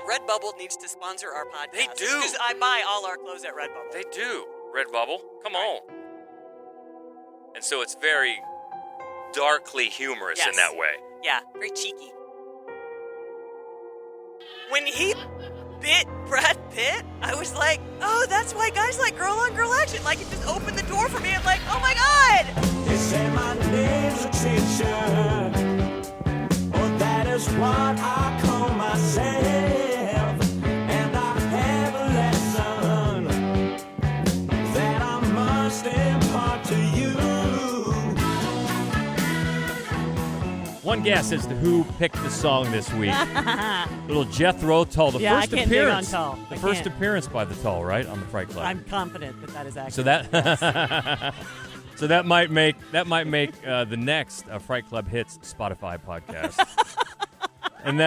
Redbubble needs to sponsor our podcast. They do. Because I buy all our clothes at Redbubble. They do. Redbubble, come on. And so it's very darkly humorous in that way. Yeah, very cheeky. When he bit Brad Pitt, I was like, oh, that's why guys like girl-on-girl action. Like, it just opened the door for me. I'm like, oh, my God. They say my name's a teacher. Oh, that is what I call myself. And I have a lesson that I must impart to you. One guess as to who picked the song this week. Little Jethro Tull, the first I can't appearance. dig on Tull. The first appearance by the Tull, right, on the Fright Club. I'm confident that is accurate. So that, so that might make the next Fright Club Hits Spotify podcast. And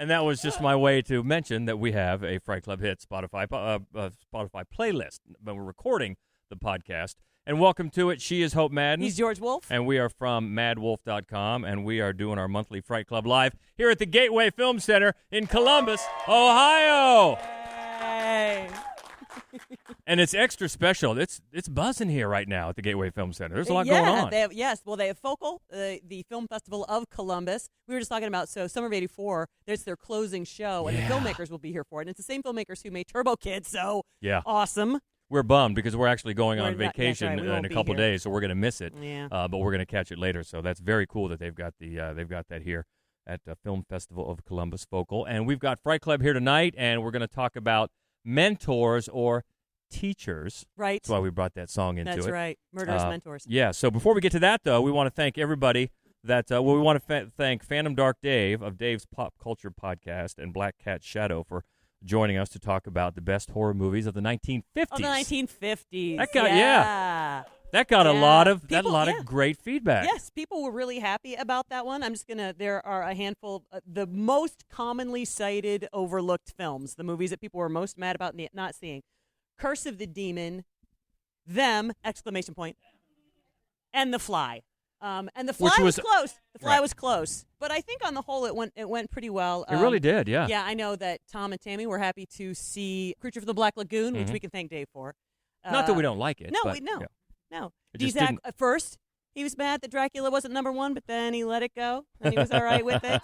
that was just my way to mention that we have a Fright Club Hits Spotify playlist, but we're recording the podcast. And welcome to it. She is Hope Madden. He's George Wolf. And we are from madwolf.com, and we are doing our monthly Fright Club Live here at the Gateway Film Center in Columbus, Ohio. Hey. And it's extra special. It's buzzing here right now at the Gateway Film Center. There's a lot going on. They have Focal, the Film Festival of Columbus. We were just talking about, Summer of 84, it's their closing show, and the filmmakers will be here for it. And it's the same filmmakers who made Turbo Kid, so awesome. We're bummed because we're actually going on vacation in a couple days, so we're going to miss it. Yeah. But we're going to catch it later. So that's very cool that they've got that here at the Film Festival of Columbus Focal. And we've got Fright Club here tonight, and we're going to talk about mentors or teachers. Right. That's why we brought that song into it. That's right. Murderous mentors. Yeah. So before we get to that, though, we want to thank everybody that we want to thank Phantom Dark Dave of Dave's Pop Culture Podcast and Black Cat Shadow for joining us to talk about the best horror movies of the 1950s. Oh, the 1950s. That got a lot of great feedback. Yes, people were really happy about that one. There are a handful of the most commonly cited overlooked films, the movies that people were most mad about not seeing. Curse of the Demon, Them, ! And The Fly. And The Fly was close. The Fly was close. But I think on the whole it went pretty well. It really did, yeah. Yeah, I know that Tom and Tammy were happy to see Creature from the Black Lagoon, which we can thank Dave for. Not that we don't like it. No, but, no. Dizak, at first, he was mad that Dracula wasn't number one, but then he let it go, and he was all right with it.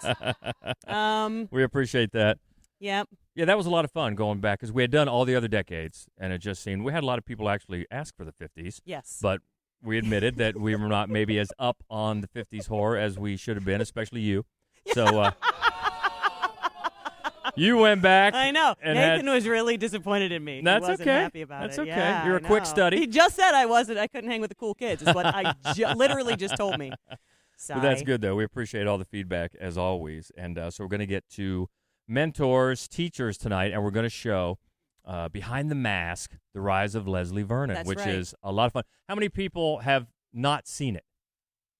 We appreciate that. Yep. Yeah, that was a lot of fun going back, because we had done all the other decades, and it just seemed we had a lot of people actually ask for the 50s. Yes. But we admitted that we were not maybe as up on the 50s horror as we should have been, especially you. So you went back. I know. Nathan was really disappointed in me. That's he wasn't okay. happy about That's it. okay. Yeah, You're a quick study. He just said I couldn't hang with the cool kids, is what I literally just told me. But that's good, though. We appreciate all the feedback, as always. And so we're going to get to mentors, teachers tonight, and we're going to show Behind the Mask, The Rise of Leslie Vernon, which is a lot of fun. How many people have not seen it?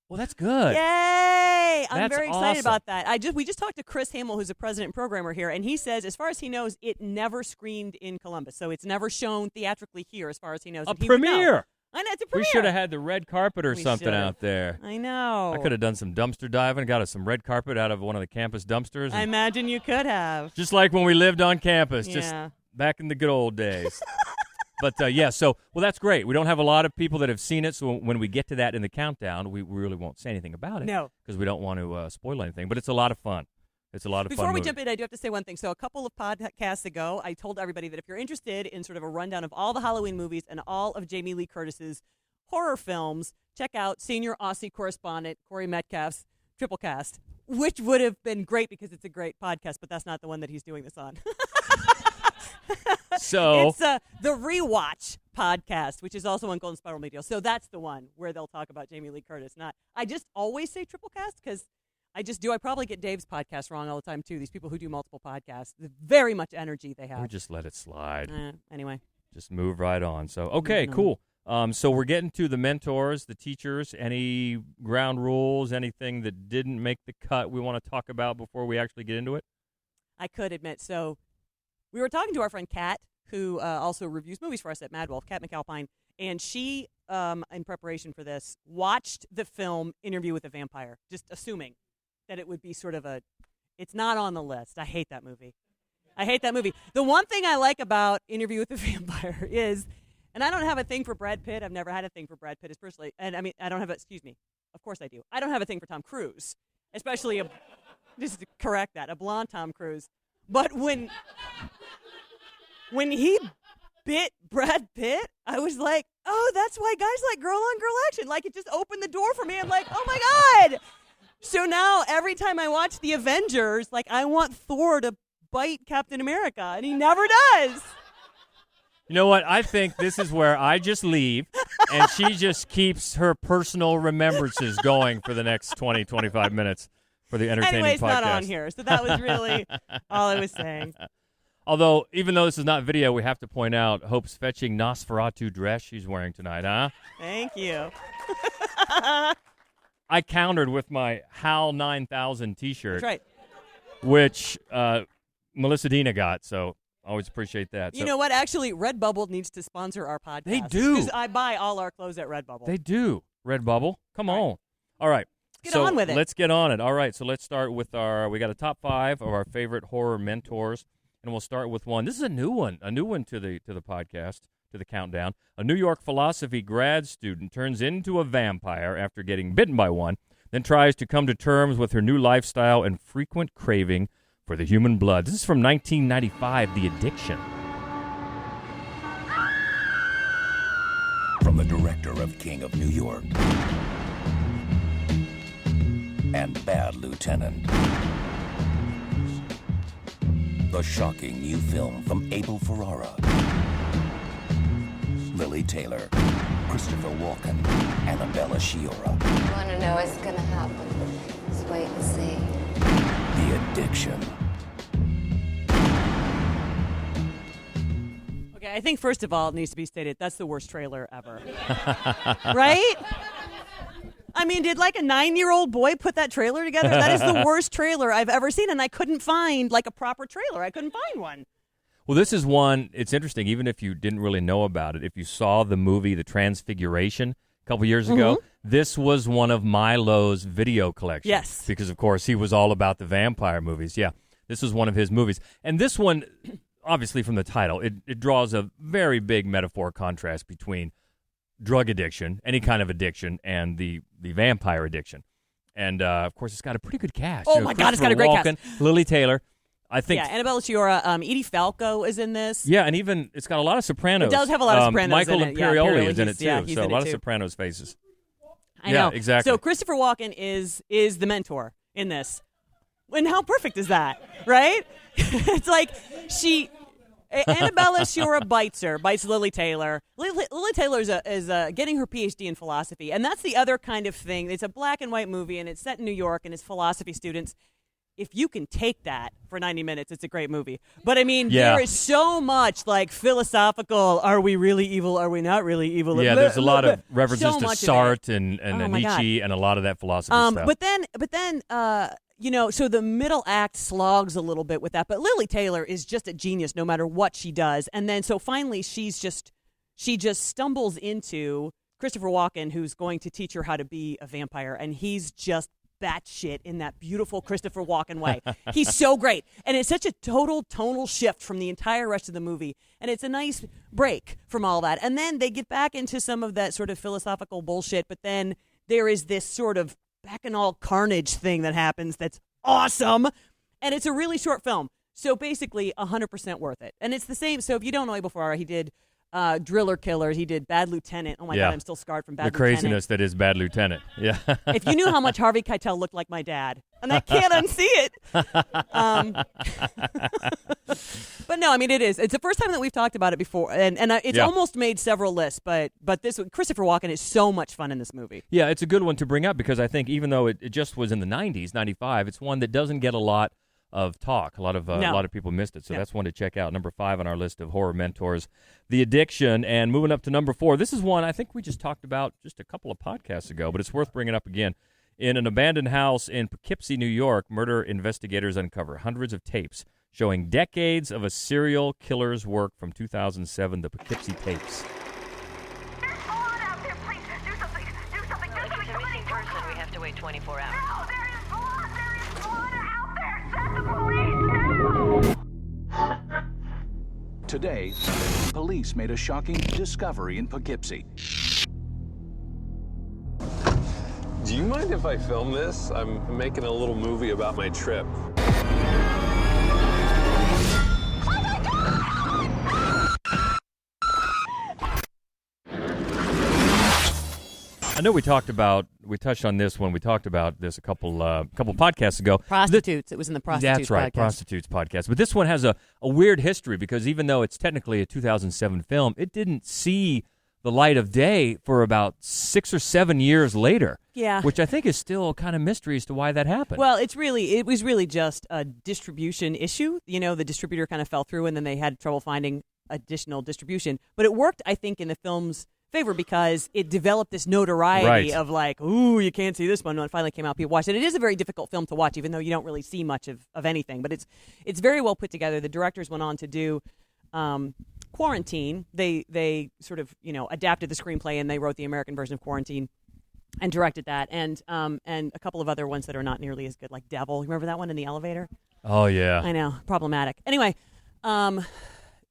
Well, that's good. Yay! I'm very excited awesome. about that. We just talked to Chris Hamill, who's a president and programmer here, and he says, as far as he knows, it never screened in Columbus, so it's never shown theatrically here, as far as he knows. A premiere. I know, it's a premiere. We should have had the red carpet or something out there. I know. I could have done some dumpster diving, got us some red carpet out of one of the campus dumpsters. I imagine you could have. Just like when we lived on campus, Yeah. just back in the good old days. But, that's great. We don't have a lot of people that have seen it, so when we get to that in the countdown, we really won't say anything about it. No. Because we don't want to spoil anything. But it's a lot of fun. It's a lot of fun. Before we jump in, I do have to say one thing. So a couple of podcasts ago, I told everybody that if you're interested in sort of a rundown of all the Halloween movies and all of Jamie Lee Curtis's horror films, check out senior Aussie correspondent Corey Metcalf's Triple Cast, which would have been great because it's a great podcast, but that's not the one that he's doing this on. So it's the Rewatch podcast, which is also on Golden Spiral Media. So that's the one where they'll talk about Jamie Lee Curtis. I just always say Triple Cast because I just do. I probably get Dave's podcast wrong all the time, too. These people who do multiple podcasts, very much energy they have. We just let it slide. Anyway. Just move right on. So, okay, cool. So we're getting to the mentors, the teachers, any ground rules, anything that didn't make the cut we want to talk about before we actually get into it? I could admit. So we were talking to our friend Kat, who also reviews movies for us at Mad Wolf, Kat McAlpine, and she, in preparation for this, watched the film Interview with a Vampire, just assuming that it would be sort of a It's not on the list. I hate that movie. The one thing I like about Interview with the Vampire is, and I don't have a thing for Brad Pitt. I've never had a thing for Brad Pitt, especially, and I mean, I don't have excuse me. Of course I do. I don't have a thing for Tom Cruise, especially just to correct that, a blonde Tom Cruise. But when he bit Brad Pitt, I was like, oh, that's why guys like girl on girl action. Like, it just opened the door for me. I'm like, oh my God. So now every time I watch the Avengers, like, I want Thor to bite Captain America, and he never does. You know what? I think this is where I just leave, and she just keeps her personal remembrances going for the next 20, 25 minutes for the entertaining Anyway, it's podcast. not on here, so that was really all I was saying. Although, even though this is not video, we have to point out Hope's fetching Nosferatu dress she's wearing tonight, huh? Thank you. I countered with my HAL 9000 T-shirt. That's right. Which Melissa Dina got, so always appreciate that. You know what? Actually, Redbubble needs to sponsor our podcast. They do. Because I buy all our clothes at Redbubble. They do. Redbubble. Come on. All right. Get on with it. Let's get on it. All right, so let's start with we got a top 5 of our favorite horror mentors, and we'll start with one. This is a new one to the podcast, to the countdown. A New York philosophy grad student turns into a vampire after getting bitten by one, then tries to come to terms with her new lifestyle and frequent craving for the human blood. This is from 1995, The Addiction. From the director of King of New York and Bad Lieutenant, the shocking new film from Abel Ferrara, Lily Taylor, Christopher Walken, Annabella Sciorra. You want to know what's going to happen? Just wait and see. The Addiction. Okay, I think first of all, it needs to be stated, that's the worst trailer ever. Right? I mean, did like a 9-year-old boy put that trailer together? That is the worst trailer I've ever seen, and I couldn't find like a proper trailer. I couldn't find one. Well, this is one, it's interesting, even if you didn't really know about it, if you saw the movie The Transfiguration a couple years ago, this was one of Milo's video collections. Yes. Because, of course, he was all about the vampire movies. Yeah, this was one of his movies. And this one, obviously from the title, it draws a very big metaphor contrast between drug addiction, any kind of addiction, and the vampire addiction. And, of course, it's got a pretty good cast. Oh, my God, it's got a great Walken, cast. Lily Taylor. I think. Yeah, Annabella Sciorra, Edie Falco is in this. Yeah, and even it's got a lot of Sopranos. It does have a lot of Sopranos Michael in it. Imperioli Yeah, is in it too, yeah, he's so a in it lot of too. Sopranos faces. I know. Yeah, exactly. So Christopher Walken is the mentor in this. And how perfect is that, right? It's like Annabella Sciorra bites Lily Taylor. Lily Taylor is getting her PhD in philosophy, and that's the other kind of thing. It's a black and white movie, and it's set in New York, and it's philosophy students. If you can take that for 90 minutes, it's a great movie. But, I mean, there is so much, like, philosophical, are we really evil, are we not really evil? Yeah, there's a lot of references to much Sartre and my Nietzsche God. and a lot of that philosophy stuff. But then, you know, so the middle act slogs a little bit with that. But Lily Taylor is just a genius no matter what she does. And then, so finally, she just stumbles into Christopher Walken, who's going to teach her how to be a vampire. And he's just batshit in that beautiful Christopher Walken way. He's so great. And it's such a total tonal shift from the entire rest of the movie. And it's a nice break from all that. And then they get back into some of that sort of philosophical bullshit. But then there is this sort of bacchanal carnage thing that happens that's awesome. And it's a really short film. So basically 100% worth it. And it's the same. So if you don't know Abel Ferrara, he did Driller Killers. He did Bad Lieutenant. Oh, my God, I'm still scarred from Bad Lieutenant. The craziness that is Bad Lieutenant. Yeah. If you knew how much Harvey Keitel looked like my dad, and I can't unsee it. But no, I mean, it is. It's the first time that we've talked about it before, and it's almost made several lists, but this Christopher Walken is so much fun in this movie. Yeah, it's a good one to bring up because I think even though it just was in the 90s, 95, it's one that doesn't get a lot of talk. A lot of people missed it, so that's one to check out. Number 5 on our list of horror mentors, The Addiction. And moving up to number 4, this is one I think we just talked about just a couple of podcasts ago, but it's worth bringing up again. In an abandoned house in Poughkeepsie, New York, murder investigators uncover hundreds of tapes showing decades of a serial killer's work from 2007, the Poughkeepsie tapes. There's blood out there, please. Do something. Do something. If it's a missing person, we have to wait 24 hours. No, there is blood. There is blood out there. Today, police made a shocking discovery in Poughkeepsie. Do you mind if I film this? I'm making a little movie about my trip. I know we touched on this when we talked about this a couple podcasts ago. Prostitutes. It was in the Prostitutes That's right, podcast. Prostitutes podcast. But this one has a weird history because even though it's technically a 2007 film, it didn't see the light of day for about 6 or 7 years later. Yeah. Which I think is still kind of mystery as to why that happened. Well, it was really just a distribution issue. You know, the distributor kind of fell through, and then they had trouble finding additional distribution. But it worked, I think, in the film's favor because it developed this notoriety of like, ooh, you can't see this one. When it finally came out, people watched it. It is a very difficult film to watch, even though you don't really see much of anything. But it's very well put together. The directors went on to do Quarantine. They sort of, you know, adapted the screenplay, and they wrote the American version of Quarantine and directed that, and a couple of other ones that are not nearly as good, like Devil. Remember that one in the elevator? Oh yeah, I know, problematic. Anyway,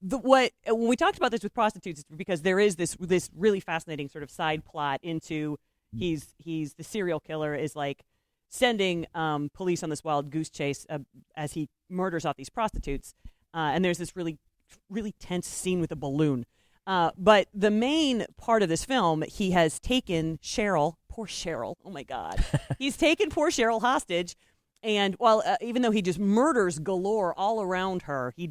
when we talked about this with Prostitutes, it's because there is this really fascinating sort of side plot into he's the serial killer is like sending police on this wild goose chase as he murders off these prostitutes, and there's this really tense scene with a balloon. But the main part of this film, he has taken Cheryl, poor Cheryl, oh my God. He's taken poor Cheryl hostage, and even though he just murders galore all around her, he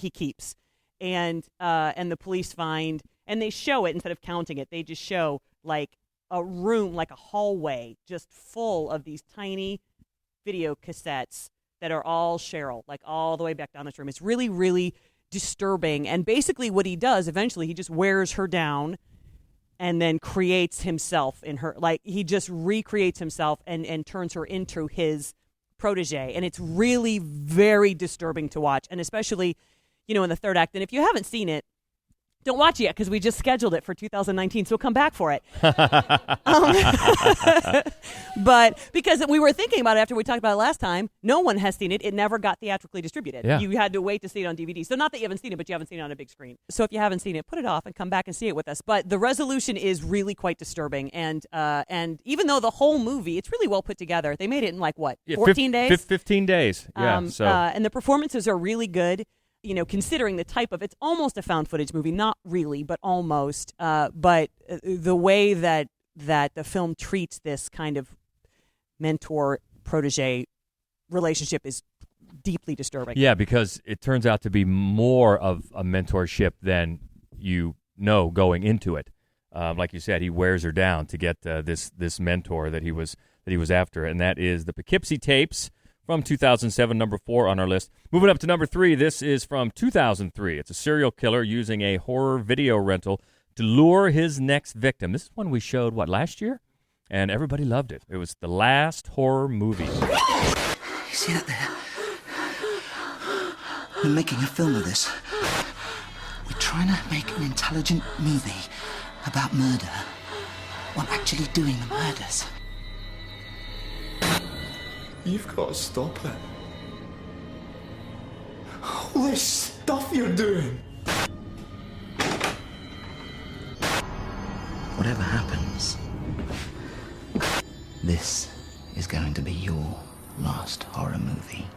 keeps. And the police find, and they show it instead of counting it, they just show like a room, like a hallway, just full of these tiny video cassettes that are all Cheryl, like all the way back down this room. It's really, really disturbing. And basically what he does eventually, he just wears her down and then creates himself in her. Like he just recreates himself and turns her into his protege. And it's really very disturbing to watch. And especially, you know, in the third act. And if you haven't seen it, don't watch it yet because we just scheduled it for 2019, so come back for it. But because we were thinking about it after we talked about it last time, no one has seen it. It never got theatrically distributed. Yeah. You had to wait to see it on DVD. So not that you haven't seen it, but you haven't seen it on a big screen. So if you haven't seen it, put it off and come back and see it with us. But the resolution is really quite disturbing. And even though the whole movie, it's really well put together. They made it in 14 days? 15 days. Yeah. And the performances are really good. You know, considering the type of, it's almost a found footage movie, not really, but almost. But the way that the film treats this kind of mentor-protege relationship is deeply disturbing. Yeah, because it turns out to be more of a mentorship than you know going into it. Like you said, he wears her down to get this mentor that he was after, and that is the Poughkeepsie Tapes. From 2007, number 4 on our list. Moving up to number 3, this is from 2003. It's a serial killer using a horror video rental to lure his next victim. This is one we showed, last year? And everybody loved it. It was the last horror movie. You see that there? We're making a film of this. We're trying to make an intelligent movie about murder while actually doing the murders. You've got to stop it. All this stuff you're doing. Whatever happens, this is going to be your last horror movie.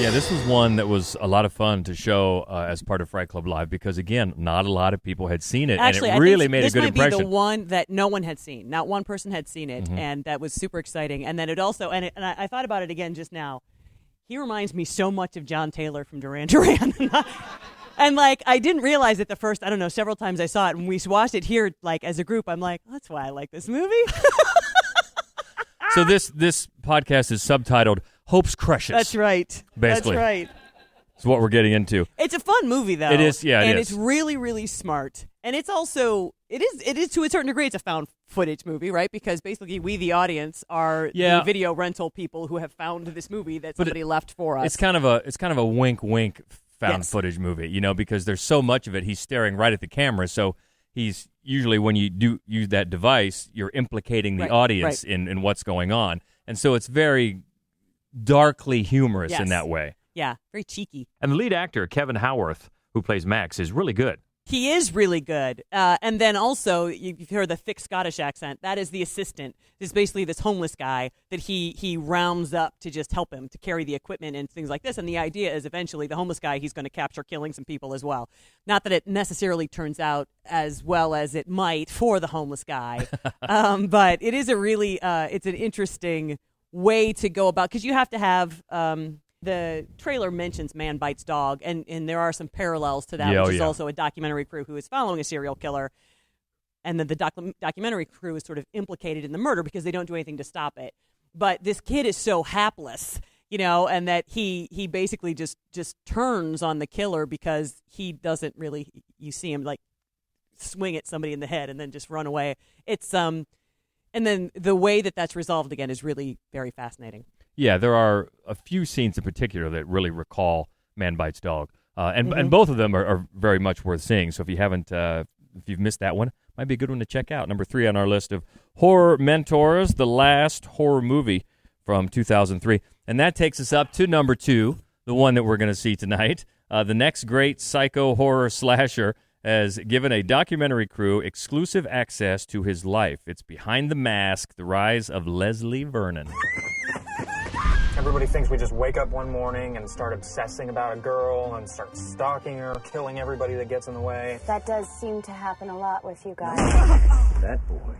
Yeah, this was one that was a lot of fun to show as part of Fright Club Live because, again, not a lot of people had seen it, Actually, and it really made a good impression. This might be the one that no one had seen. Not one person had seen it, and that was super exciting. And then it also, and I thought about it again just now. He reminds me so much of John Taylor from Duran Duran. And, I didn't realize it the first, several times I saw it. When we watched it here, as a group, I'm like, that's why I like this movie. So this podcast is subtitled Hope's Crushes. That's right. Basically. That's right. It's what we're getting into. It's a fun movie, though. It is, yeah, and it's really, really smart. And it's also, it is to a certain degree, it's a found footage movie, right? Because basically we, the audience, are the video rental people who have found this movie that somebody left for us. It's kind of a wink found footage movie, because there's so much of it. He's staring right at the camera, so he's usually, when you do use that device, you're implicating the audience in what's going on. And so it's very darkly humorous Yes. in that way. Yeah, very cheeky. And the lead actor, Kevin Howarth, who plays Max, is really good. He is really good. And then also, you've heard the thick Scottish accent. That is the assistant. It's basically this homeless guy that he rounds up to just help him to carry the equipment and things like this. And the idea is eventually the homeless guy, he's going to capture killing some people as well. Not that it necessarily turns out as well as it might for the homeless guy. But it is a really, it's an interesting way to go about, because you have to have... the trailer mentions Man Bites Dog, and there are some parallels to that, which is also a documentary crew who is following a serial killer. And then the documentary crew is sort of implicated in the murder because they don't do anything to stop it. But this kid is so hapless, and that he basically just turns on the killer because he doesn't really, you see him like swing at somebody in the head and then just run away. It's and then the way that that's resolved again is really very fascinating. Yeah, there are a few scenes in particular that really recall Man Bites Dog, and both of them are very much worth seeing. So if you haven't, if you've missed that one, might be a good one to check out. Number 3 on our list of horror mentors, the last horror movie from 2003, and that takes us up to number 2, the one that we're going to see tonight. The next great psycho horror slasher has given a documentary crew exclusive access to his life. It's Behind the Mask: The Rise of Leslie Vernon. Everybody thinks we just wake up one morning and start obsessing about a girl and start stalking her, killing everybody that gets in the way. That does seem to happen a lot with you guys. That boy,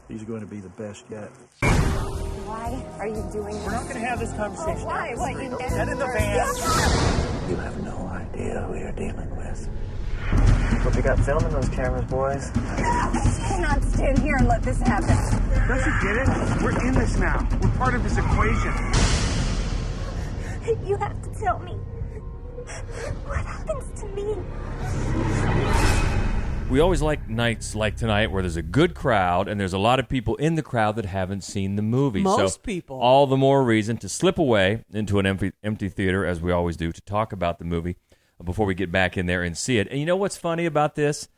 he's going to be the best yet. Why are you doing this? We're not going to have this conversation. Oh, why? What, you did? Get in the van. You have no idea who you're dealing with. What you got filming those cameras, boys? You cannot stand here and let this happen. Don't you get it? We're in this now. We're part of this equation. You have to tell me. What happens to me? We always like nights like tonight where there's a good crowd and there's a lot of people in the crowd that haven't seen the movie. Most people. All the more reason to slip away into an empty theater, as we always do, to talk about the movie before we get back in there and see it. And you know what's funny about this?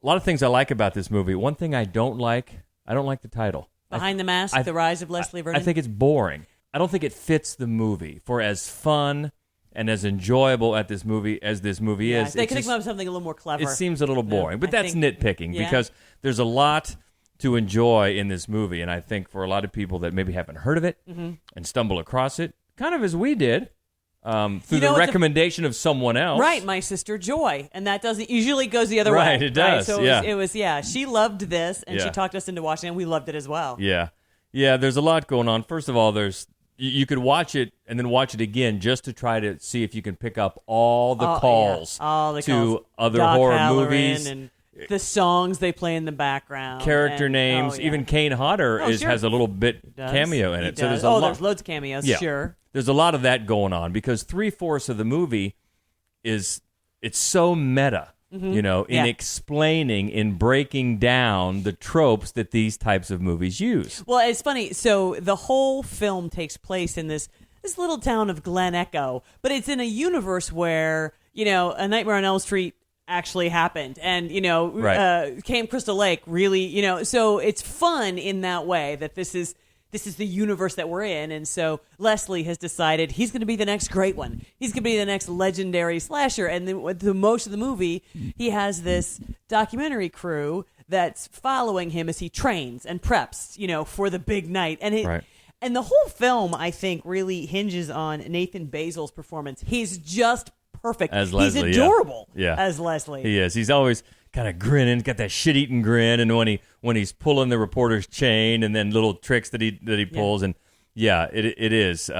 A lot of things I like about this movie. One thing I don't like the title. Behind the Mask: The Rise of Leslie Vernon. I think it's boring. I don't think it fits the movie. For as fun and as enjoyable at this movie as this movie is, they could have come up with something a little more clever. It seems a little boring, but that's nitpicking because there's a lot to enjoy in this movie, and I think for a lot of people that maybe haven't heard of it and stumble across it, kind of as we did, through the recommendation of someone else. Right, my sister Joy, and that doesn't usually goes the other way. Right, it does. So it was she loved this, and she talked us into watching it, and we loved it as well. Yeah, there's a lot going on. First of all, you could watch it and then watch it again just to try to see if you can pick up all the calls to other Doc horror Halloran movies. And the songs they play in the background. Character names. Even Kane Hodder has a little bit cameo in it. So there's there's loads of cameos, sure. There's a lot of that going on because 3/4 of the movie it's so meta. In explaining, in breaking down the tropes that these types of movies use. Well, it's funny. So the whole film takes place in this little town of Glen Echo, but it's in a universe where, A Nightmare on Elm Street actually happened. And, Camp Crystal Lake really, so it's fun in that way that this is the universe that we're in. And so Leslie has decided he's going to be the next great one. He's going to be the next legendary slasher. And then with the most of the movie, he has this documentary crew that's following him as he trains and preps, for the big night. And and the whole film, I think, really hinges on Nathan Basil's performance. He's just perfect. As Leslie, he's adorable as Leslie. He is. He's always kind of grinning, got that shit-eating grin, and when he's pulling the reporter's chain, and then little tricks that he pulls, and it is.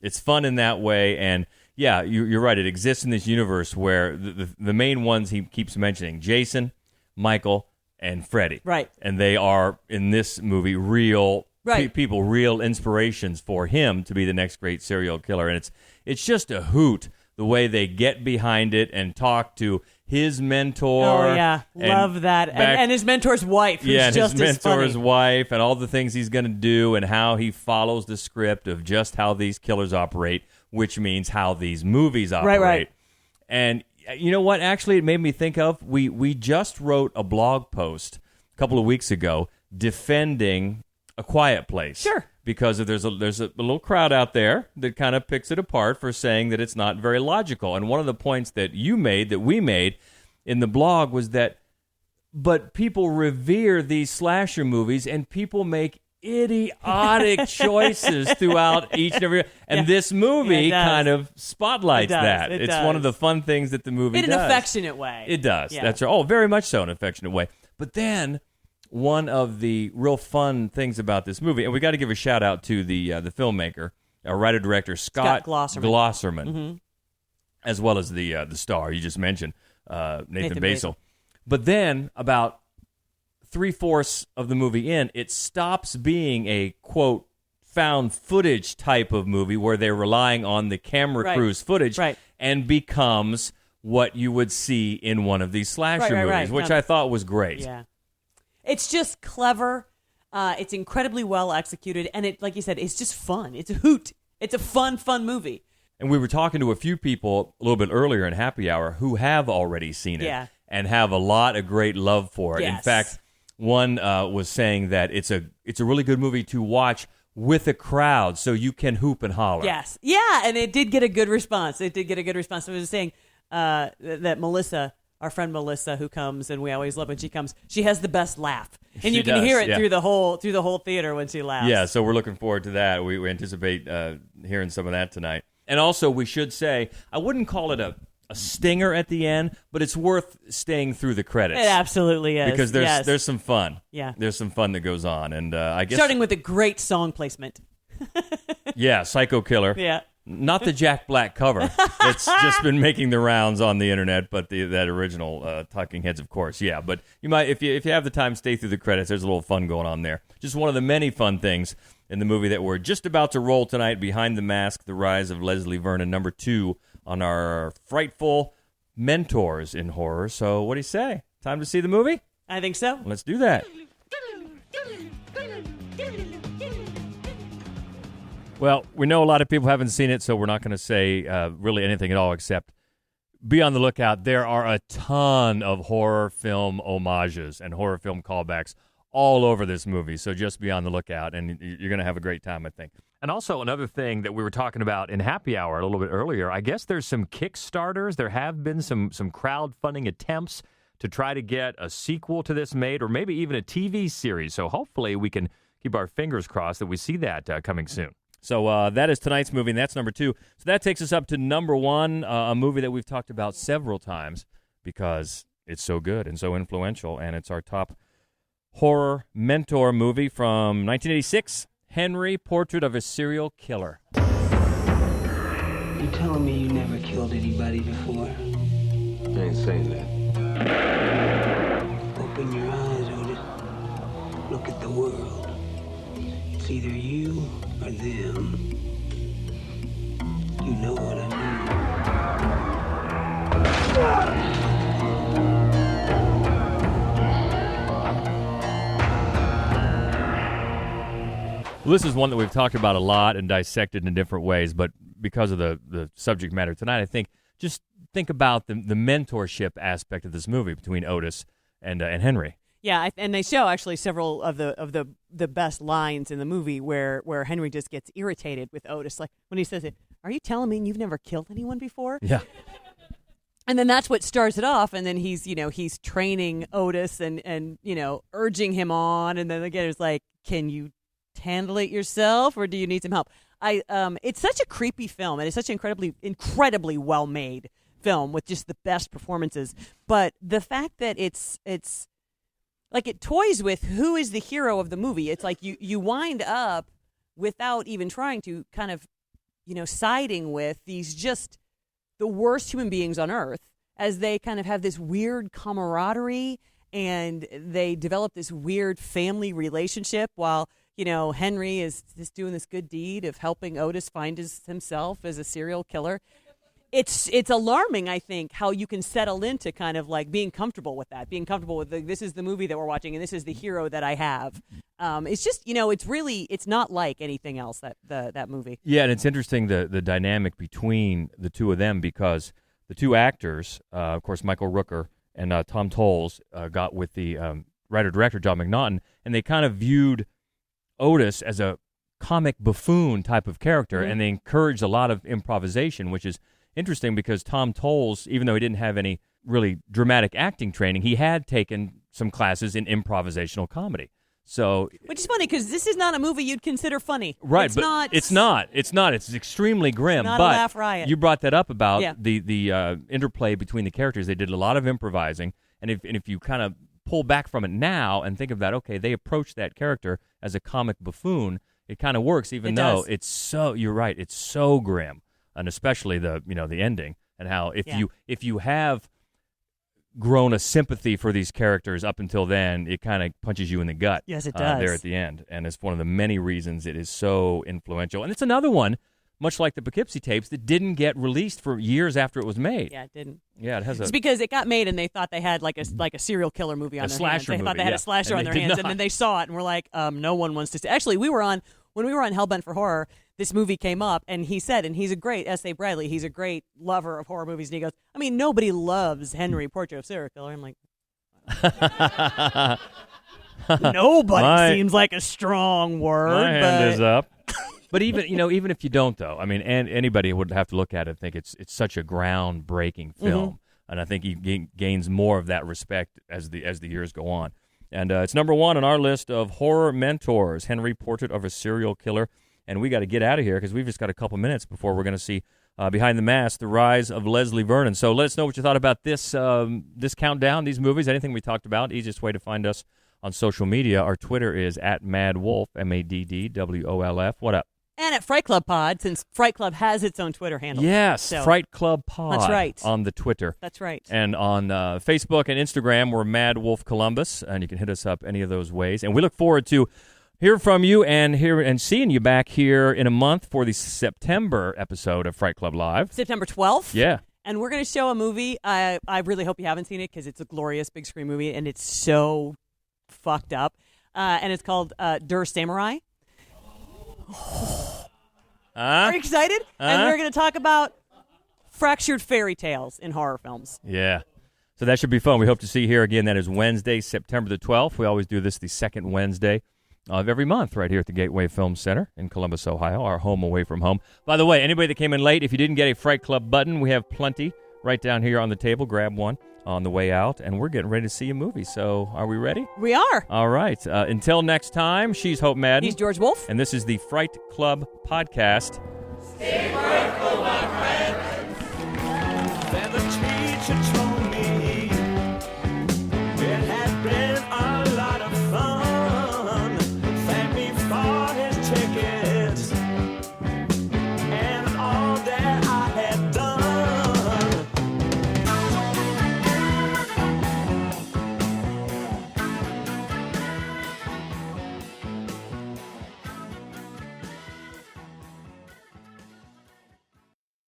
It's fun in that way, and you're right. It exists in this universe where the main ones he keeps mentioning: Jason, Michael, and Freddy. Right, and they are in this movie real people, real inspirations for him to be the next great serial killer, and it's just a hoot the way they get behind it and talk to his mentor. Oh, yeah. Love that. And his mentor's wife, who's just his as funny. mentor's wife, and all the things he's going to do, and how he follows the script of just how these killers operate, which means how these movies operate. Right. And you know what? Actually, it made me think of, we just wrote a blog post a couple of weeks ago defending A Quiet Place. Sure. Because there's a little crowd out there that kind of picks it apart for saying that it's not very logical. And one of the points that you made, that we made in the blog, was that, but people revere these slasher movies, and people make idiotic choices throughout each and every. And this movie kind of spotlights that. It's one of the fun things that the movie does. In an affectionate way. It does. Yeah. That's right. Oh, very much so in an affectionate way. But then one of the real fun things about this movie, and we got to give a shout out to the filmmaker, writer-director Scott Glosserman, Mm-hmm. as well as the star you just mentioned, Nathan Basil. But then about 3/4 of the movie in, it stops being a, quote, found footage type of movie where they're relying on the camera crew's footage and becomes what you would see in one of these slasher movies, which I thought was great. Yeah. It's just clever. It's incredibly well executed. And it, like you said, it's just fun. It's a hoot. It's a fun movie. And we were talking to a few people a little bit earlier in Happy Hour who have already seen it and have a lot of great love for it. Yes. In fact, one was saying that it's a really good movie to watch with a crowd so you can hoop and holler. Yes. Yeah, and it did get a good response. I was saying that Melissa, our friend Melissa, who comes, and we always love when she comes, she has the best laugh. And you can hear it through the whole theater when she laughs. Yeah, so we're looking forward to that. We anticipate hearing some of that tonight. And also, we should say, I wouldn't call it a stinger at the end, but it's worth staying through the credits. It absolutely is. Because there's some fun. Yeah. There's some fun that goes on. And I guess starting with a great song placement. Yeah, Psycho Killer. Yeah. Not the Jack Black cover. It's just been making the rounds on the internet, but that original Talking Heads, of course. Yeah, but you might, if you have the time, stay through the credits. There's a little fun going on there. Just one of the many fun things in the movie that we're just about to roll tonight, Behind the Mask, The Rise of Leslie Vernon, number 2 on our frightful mentors in horror. So what do you say? Time to see the movie? I think so. Let's do that. Well, we know a lot of people haven't seen it, so we're not going to say really anything at all except be on the lookout. There are a ton of horror film homages and horror film callbacks all over this movie, so just be on the lookout, and you're going to have a great time, I think. And also another thing that we were talking about in Happy Hour a little bit earlier, I guess there's some Kickstarters. There have been some crowdfunding attempts to try to get a sequel to this made, or maybe even a TV series, so hopefully we can keep our fingers crossed that we see that coming soon. So that is tonight's movie, and that's number 2. So that takes us up to number 1, a movie that we've talked about several times because it's so good and so influential, and it's our top horror mentor movie from 1986, Henry, Portrait of a Serial Killer. You telling me you never killed anybody before? I ain't saying that. Open your eyes, Otis. Look at the world. It's either you or them. You know what I mean. Well, this is one that we've talked about a lot and dissected in different ways, but because of the subject matter tonight, I think just think about the mentorship aspect of this movie between Otis and Henry. Yeah, and they show actually several of the best lines in the movie where Henry just gets irritated with Otis, like when he says, "Are you telling me you've never killed anyone before?" Yeah. And then that's what starts it off, and then he's training Otis and urging him on, and then again it's like, "Can you handle it yourself, or do you need some help?" It's such a creepy film, and it's such an incredibly well made film with just the best performances. But the fact that it's like it toys with who is the hero of the movie. It's like you wind up without even trying to kind of siding with these just the worst human beings on earth, as they kind of have this weird camaraderie and they develop this weird family relationship while Henry is just doing this good deed of helping Otis find himself as a serial killer. It's alarming, I think, how you can settle into kind of like being comfortable with that, being comfortable with this is the movie that we're watching and this is the hero that I have. It's just, it's not like anything else, that movie. Yeah, and it's interesting the dynamic between the two of them, because the two actors, of course, Michael Rooker and Tom Towles, got with the writer-director John McNaughton, and they kind of viewed Otis as a comic buffoon type of character, and they encouraged a lot of improvisation, which is interesting because Tom Towles, even though he didn't have any really dramatic acting training, he had taken some classes in improvisational comedy. So, which is funny because this is not a movie you'd consider funny. Right, it's but not. it's not. It's extremely grim. It's not but a laugh riot. You brought that up about Yeah. the interplay between the characters. They did a lot of improvising, and if you kind of pull back from it now and think of that, okay, they approached that character as a comic buffoon. It kind of works, even though it's so. You're right. It's so grim, and especially the ending and how if you have grown a sympathy for these characters up until then, it kind of punches you in the gut. Yes, it does. There at the end, and it's one of the many reasons it is so influential. And it's another one, much like the Poughkeepsie tapes, that didn't get released for years after it was made. Yeah, it didn't. Yeah, it has It's because it got made and they thought they had like a serial killer movie on their hands. They thought they had a slasher on their hands, and then they saw it and were like, no one wants to see. Actually, when we were on Hellbent for Horror, this movie came up, and he said, and he's a great S.A. Bradley, he's a great lover of horror movies, and he goes, I mean, nobody loves Henry, Portrait of a Serial Killer. I'm like, nobody seems like a strong word. My hand is up. But even if you don't, though, I mean, and anybody would have to look at it and think it's such a groundbreaking film, and I think he gains more of that respect as the years go on. And it's number one on our list of horror mentors, Henry, Portrait of a Serial Killer. And we got to get out of here because we've just got a couple minutes before we're going to see Behind the Mask, The Rise of Leslie Vernon. So let us know what you thought about this countdown, these movies, anything we talked about. Easiest way to find us on social media. Our Twitter is @MaddWolf, MaddWolf. What up? And at Fright Club Pod, since Fright Club has its own Twitter handle. Yes, so, Fright Club Pod. That's right. On the Twitter. That's right. And on Facebook and Instagram, we're Mad Wolf Columbus, and you can hit us up any of those ways. And we look forward to hear from you and seeing you back here in a month for the September episode of Fright Club Live. September 12th. Yeah. And we're going to show a movie. I really hope you haven't seen it because it's a glorious big screen movie and it's so fucked up. And it's called Der Samurai. Are you excited? And we're going to talk about fractured fairy tales in horror films. Yeah. So that should be fun. We hope to see you here again. That is Wednesday, September the 12th. We always do this the second Wednesday of every month right here at the Gateway Film Center in Columbus, Ohio, our home away from home. By the way, anybody that came in late, if you didn't get a Fright Club button, we have plenty right down here on the table. Grab one on the way out, and we're getting ready to see a movie. So are we ready? We are. All right. Until next time, she's Hope Madden. He's George Wolf. And this is the Fright Club Podcast. Stay frightful, my friend. Then the teacher told